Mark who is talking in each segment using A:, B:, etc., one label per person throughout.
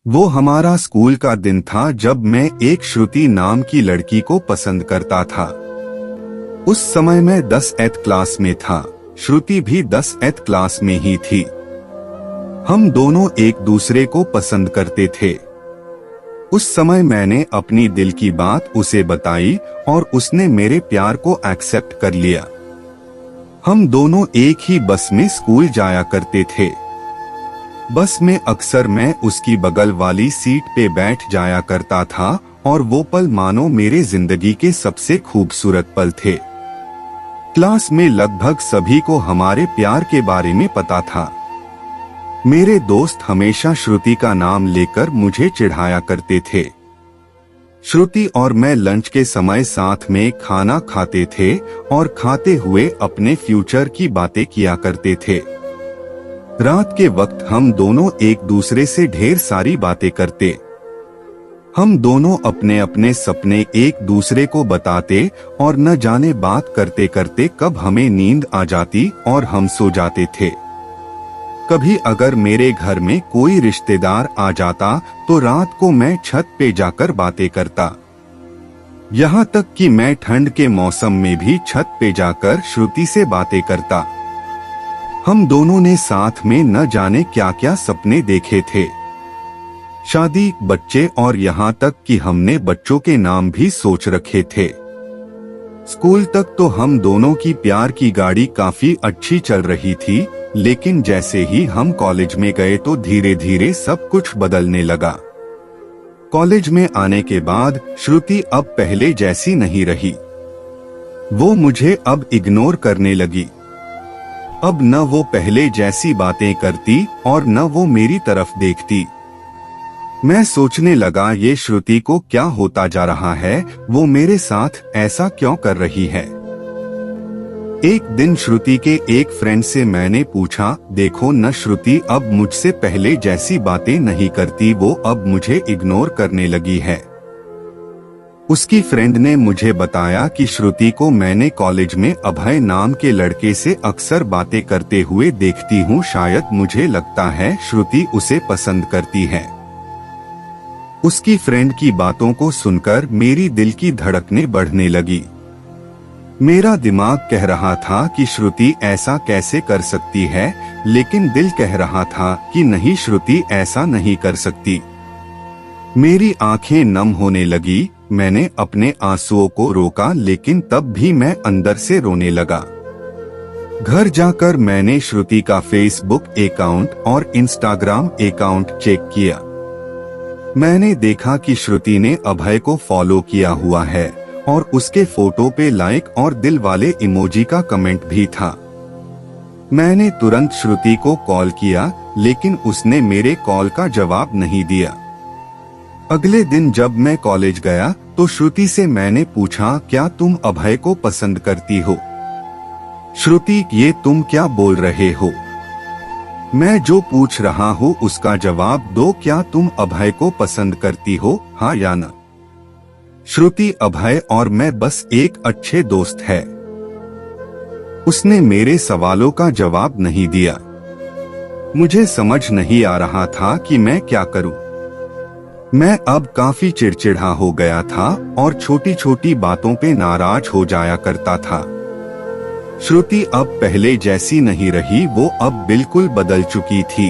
A: वो हमारा स्कूल का दिन था जब मैं एक श्रुति नाम की लड़की को पसंद करता था। उस समय मैं 10th क्लास में था, श्रुति भी 10th क्लास में ही थी। हम दोनों एक दूसरे को पसंद करते थे। उस समय मैंने अपनी दिल की बात उसे बताई और उसने मेरे प्यार को एक्सेप्ट कर लिया। हम दोनों एक ही बस में स्कूल जाया करते थे। बस में अक्सर मैं उसकी बगल वाली सीट पे बैठ जाया करता था और वो पल मानो मेरे जिंदगी के सबसे खूबसूरत पल थे। क्लास में लगभग सभी को हमारे प्यार के बारे में पता था। मेरे दोस्त हमेशा श्रुति का नाम लेकर मुझे चिढ़ाया करते थे। श्रुति और मैं लंच के समय साथ में खाना खाते थे और खाते हुए अपने फ्यूचर की बातें किया करते थे। रात के वक्त हम दोनों एक दूसरे से ढेर सारी बातें करते। हम दोनों अपने अपने सपने एक दूसरे को बताते और न जाने बात करते करते कब हमें नींद आ जाती और हम सो जाते थे। कभी अगर मेरे घर में कोई रिश्तेदार आ जाता तो रात को मैं छत पे जाकर बातें करता। यहाँ तक कि मैं ठंड के मौसम में भी छत पे जाकर श्रुति से बातें करता। हम दोनों ने साथ में न जाने क्या क्या सपने देखे थे। शादी, बच्चे और यहाँ तक कि हमने बच्चों के नाम भी सोच रखे थे। स्कूल तक तो हम दोनों की प्यार की गाड़ी काफी अच्छी चल रही थी, लेकिन जैसे ही हम कॉलेज में गए तो धीरे धीरे सब कुछ बदलने लगा। कॉलेज में आने के बाद श्रुति अब पहले जैसी नहीं रही। वो मुझे अब इग्नोर करने लगी। अब न वो पहले जैसी बातें करती और न वो मेरी तरफ देखती। मैं सोचने लगा ये श्रुति को क्या होता जा रहा है, वो मेरे साथ ऐसा क्यों कर रही है। एक दिन श्रुति के एक फ्रेंड से मैंने पूछा, देखो न श्रुति अब मुझसे पहले जैसी बातें नहीं करती, वो अब मुझे इग्नोर करने लगी है। उसकी फ्रेंड ने मुझे बताया कि श्रुति को मैंने कॉलेज में अभय नाम के लड़के से अक्सर बातें करते हुए देखती हूँ। शायद मुझे लगता है श्रुति उसे पसंद करती है। उसकी फ्रेंड की बातों को सुनकर मेरी दिल की धड़कनें बढ़ने लगी। मेरा दिमाग कह रहा था कि श्रुति ऐसा कैसे कर सकती है, लेकिन दिल कह रहा था कि नहीं, श्रुति ऐसा नहीं कर सकती। मेरी आंखें नम होने लगी। मैंने अपने आंसुओं को रोका, लेकिन तब भी मैं अंदर से रोने लगा। घर जाकर मैंने श्रुति का फेसबुक अकाउंट और इंस्टाग्राम अकाउंट चेक किया। मैंने देखा कि श्रुति ने अभय को फॉलो किया हुआ है और उसके फोटो पे लाइक और दिल वाले इमोजी का कमेंट भी था। मैंने तुरंत श्रुति को कॉल किया, लेकिन उसने मेरे कॉल का जवाब नहीं दिया। अगले दिन जब मैं कॉलेज गया तो श्रुति से मैंने पूछा, क्या तुम अभय को पसंद करती हो? श्रुति, ये तुम क्या बोल रहे हो? मैं जो पूछ रहा हूँ उसका जवाब दो। क्या तुम अभय को पसंद करती हो, हाँ या ना? श्रुति, अभय और मैं बस एक अच्छे दोस्त है। उसने मेरे सवालों का जवाब नहीं दिया। मुझे समझ नहीं आ रहा था कि मैं क्या करूं। मैं अब काफी चिड़चिड़ा हो गया था और छोटी छोटी बातों पे नाराज हो जाया करता था। श्रुति अब पहले जैसी नहीं रही, वो अब बिल्कुल बदल चुकी थी।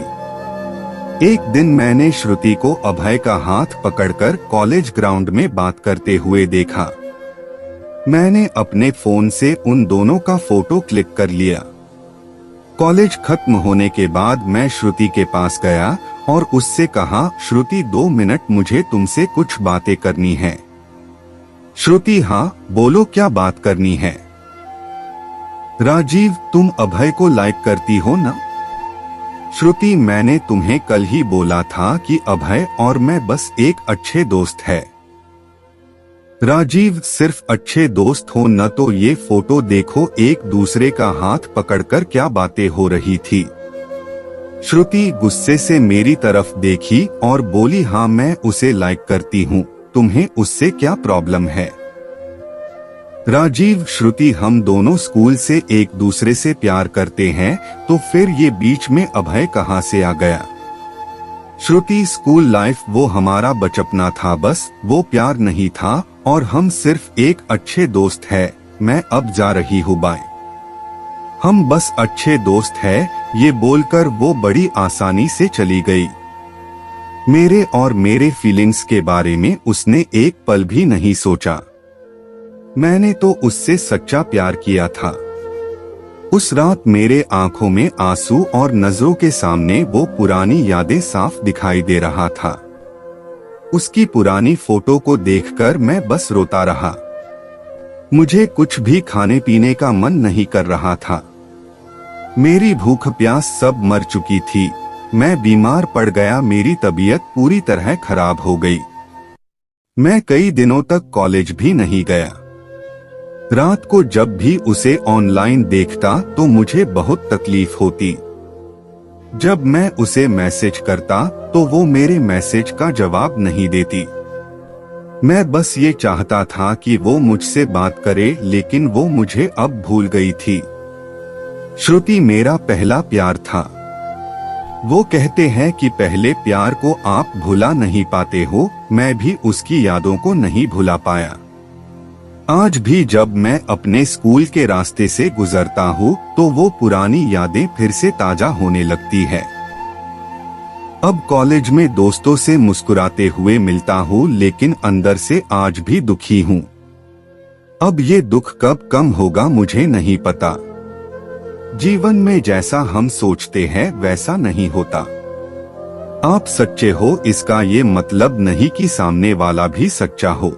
A: एक दिन मैंने श्रुति को अभय का हाथ पकड़कर कॉलेज ग्राउंड में बात करते हुए देखा। मैंने अपने फोन से उन दोनों का फोटो क्लिक कर लिया। कॉलेज खत्म होने के बाद मैं श्रुति के पास गया और उससे कहा, श्रुति 2 मिनट मुझे तुमसे कुछ बातें करनी है। श्रुति, हाँ बोलो, क्या बात करनी है? राजीव, तुम अभय को लाइक करती हो ना? श्रुति, मैंने तुम्हें कल ही बोला था कि अभय और मैं बस एक अच्छे दोस्त है। राजीव, सिर्फ अच्छे दोस्त हो न तो ये फोटो देखो, एक दूसरे का हाथ पकड़कर क्या बातें हो रही थी। श्रुति गुस्से से मेरी तरफ देखी और बोली, हाँ मैं उसे लाइक करती हूँ, तुम्हें उससे क्या प्रॉब्लम है? राजीव, श्रुति, हम दोनों स्कूल से एक दूसरे से प्यार करते हैं, तो फिर ये बीच में अभय कहाँ से आ गया? श्रुति, स्कूल लाइफ वो हमारा बचपना था, बस वो प्यार नहीं था और हम सिर्फ एक अच्छे दोस्त है। मैं अब जा रही हूँ, बाय। हम बस अच्छे दोस्त है, ये बोलकर वो बड़ी आसानी से चली गई। मेरे और मेरे फीलिंग्स के बारे में उसने एक पल भी नहीं सोचा। मैंने तो उससे सच्चा प्यार किया था। उस रात मेरे आंखों में आंसू और नजरों के सामने वो पुरानी यादें साफ दिखाई दे रहा था। उसकी पुरानी फोटो को देखकर मैं बस रोता रहा। मुझे कुछ भी खाने पीने का मन नहीं कर रहा था। मेरी भूख प्यास सब मर चुकी थी। मैं बीमार पड़ गया, मेरी तबीयत पूरी तरह खराब हो गई। मैं कई दिनों तक कॉलेज भी नहीं गया। रात को जब भी उसे ऑनलाइन देखता तो मुझे बहुत तकलीफ होती। जब मैं उसे मैसेज करता तो वो मेरे मैसेज का जवाब नहीं देती। मैं बस ये चाहता था कि वो मुझसे बात करे, लेकिन वो मुझे अब भूल गई थी। श्रुति मेरा पहला प्यार था। वो कहते हैं कि पहले प्यार को आप भुला नहीं पाते हो। मैं भी उसकी यादों को नहीं भुला पाया। आज भी जब मैं अपने स्कूल के रास्ते से गुजरता हूँ तो वो पुरानी यादें फिर से ताजा होने लगती है। अब कॉलेज में दोस्तों से मुस्कुराते हुए मिलता हूँ, लेकिन अंदर से आज भी दुखी हूँ। अब ये दुख कब कम होगा मुझे नहीं पता। जीवन में जैसा हम सोचते हैं वैसा नहीं होता। आप सच्चे हो इसका ये मतलब नहीं कि सामने वाला भी सच्चा हो।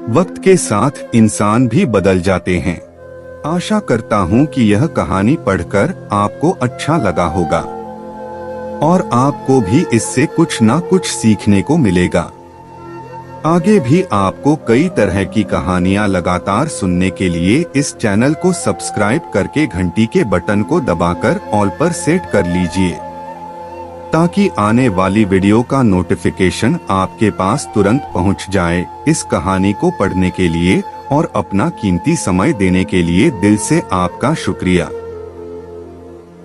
A: वक्त के साथ इंसान भी बदल जाते हैं। आशा करता हूँ कि यह कहानी पढ़कर आपको अच्छा लगा होगा और आपको भी इससे कुछ ना कुछ सीखने को मिलेगा। आगे भी आपको कई तरह की कहानियाँ लगातार सुनने के लिए इस चैनल को सब्सक्राइब करके घंटी के बटन को दबाकर ऑल पर सेट कर लीजिए, ताकि आने वाली वीडियो का नोटिफिकेशन आपके पास तुरंत पहुंच जाए। इस कहानी को पढ़ने के लिए और अपना कीमती समय देने के लिए दिल से आपका शुक्रिया।